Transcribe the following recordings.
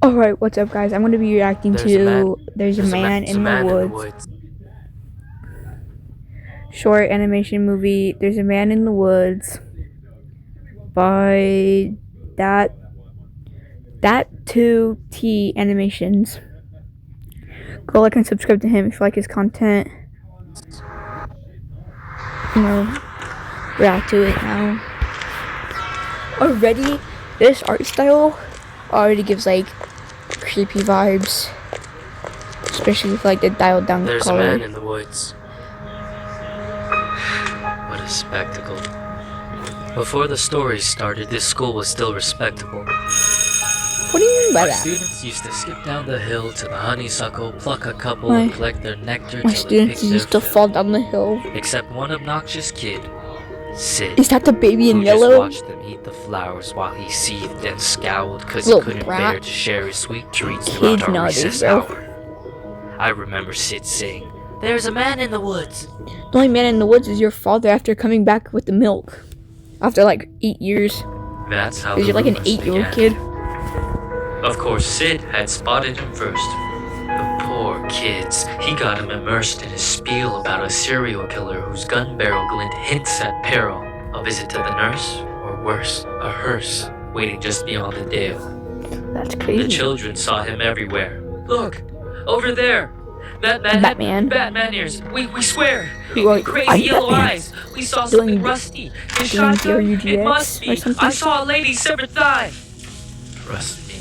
Alright, what's up guys? I'm going to be reacting to There's a Man in the Woods. Short animation movie, There's a Man in the Woods by that2t Animations. Go like and subscribe to him if you like his content. I'm gonna react to it now. Already, this art style already gives like creepy vibes. Especially with like the dialed down There's color. a man in the woods. What a spectacle. Before the story started, this school was still respectable. What do you mean by Our that? students used to skip down the hill to the honeysuckle, pluck a couple, and collect their nectar My till they picked students their used to fill. fall down the hill. Except one obnoxious kid, Sid. Is that the baby in who yellow? just watched them eat the flowers while he seethed and scowled because he couldn't brat. bear to share his sweet treats Kid throughout our nowadays, recess bro. hour. I remember Sid saying, "There's a man in the woods." The only man in the woods is your father after coming back with the milk. After like 8 years. That's how Because you're like an 8-year-old kid. Of course, Sid had spotted him first. The poor kids. He got him immersed in a spiel about a serial killer whose gun barrel glint hints at peril. A visit to the nurse, or worse, a hearse, waiting just beyond the dale. That's crazy. The children saw him everywhere. Look, over there. That man Batman. had Batman ears. We swear. Like, Crazy yellow Batman. eyes. We saw Doing something rusty. His doing shotgun. It DRUGX must or be. something? I saw a lady's severed thigh. Trust me,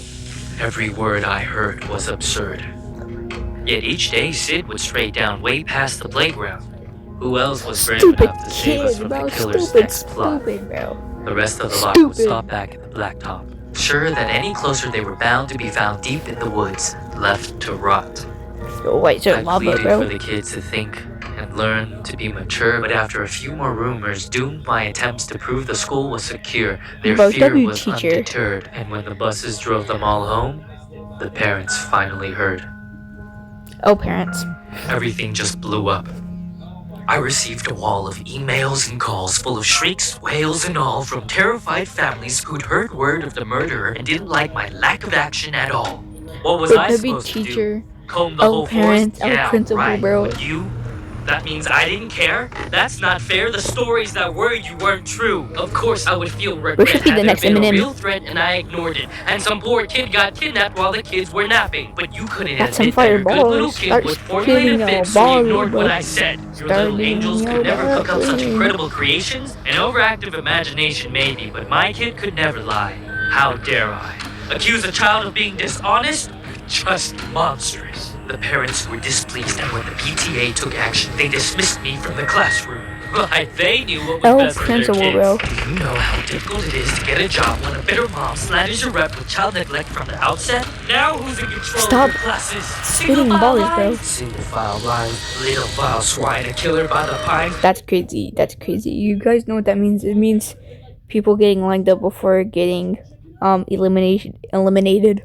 every word I heard was absurd. Yet each day Sid would stray down way past the playground. Who else was brave Stupid enough to save us kid, from bro. the killer's Stupid, next plot? bro. The rest of the lot would Stupid. stop back at the blacktop, sure that any closer they were bound to be found deep in the woods, left to rot. Oh, wait, so I lava, pleaded bro. for the kids to think and learn to be mature, but after a few more rumors doomed my attempts to prove the school was secure, their Bro, fear W was teacher. undeterred, and when the buses drove them all home, the parents finally heard. Oh, parents. Everything just blew up. I received a wall of emails and calls full of shrieks, wails, and all from terrified families who'd heard word of the murderer and didn't like my lack of action at all. What was I W supposed to do? teacher. Comb the Oh, whole parents. forest? Oh, Yeah, principal, right. bro. But you? That means I didn't care? That's not fair. The stories that were you weren't true. Of course I would feel regret should be had the there next been a Eminem. real threat and I ignored it. And some poor kid got kidnapped while the kids were napping. But you couldn't That's some admit that your good fireballs. little kid Start would formulate spitting a your fix, so you balls, ignored bro. what I said. Your Start little angels getting could your never cook up such balls. incredible creations. An overactive imagination maybe, but my kid could never lie. How dare I? Accuse a child of being dishonest? Just monstrous. The parents were displeased, and when the PTA took action, they dismissed me from the classroom. Why, they knew what was Oh, best for their principal, kids. bro. Do you know how difficult it is to get a job when a bitter mom slanders your rep with child neglect from the outset? Now who's in control Stop of your classes? spitting balls, bro. Single file lines, little vile swine, a killer by the pines. That's crazy. That's crazy. You guys know what that means? It means people getting lined up before getting eliminated.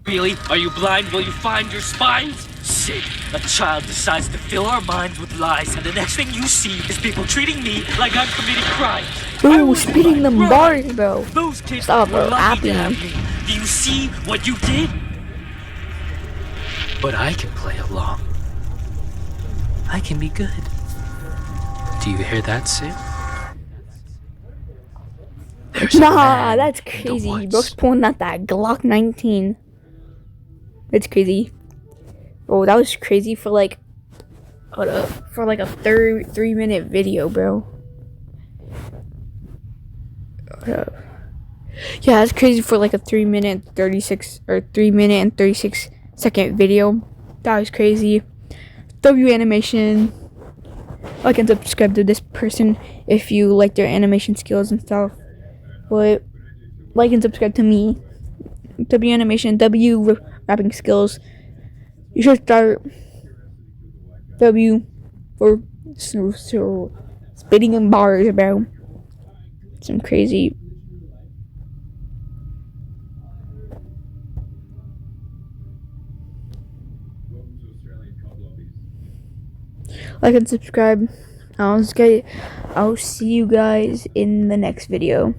Really? Are you blind? Will you find your spines? Sid, a child decides to fill our minds with lies, and the next thing you see is people treating me like I'm committing crimes. I Ooh, was spitting them right. bars, bro. Those kids Stop, were bro. lucky to Apping. have me. Do you see what you did? But I can play along. I can be good. Do you hear that, Sid? There's a Nah, man that's in the crazy. woods. Bro's pulling out that Glock 19. That's crazy. Bro, that was crazy for like a 3-minute video, bro. Yeah, that's crazy for like a 3-minute 36 or 3-minute and 36-second video. That was crazy. W Animation. Like and subscribe to this person if you like their animation skills and stuff. But like and subscribe to me. W Animation, W rapping skills. You should start W for spitting in bars, bro. Some crazy. Like and subscribe. I'll see you guys in the next video.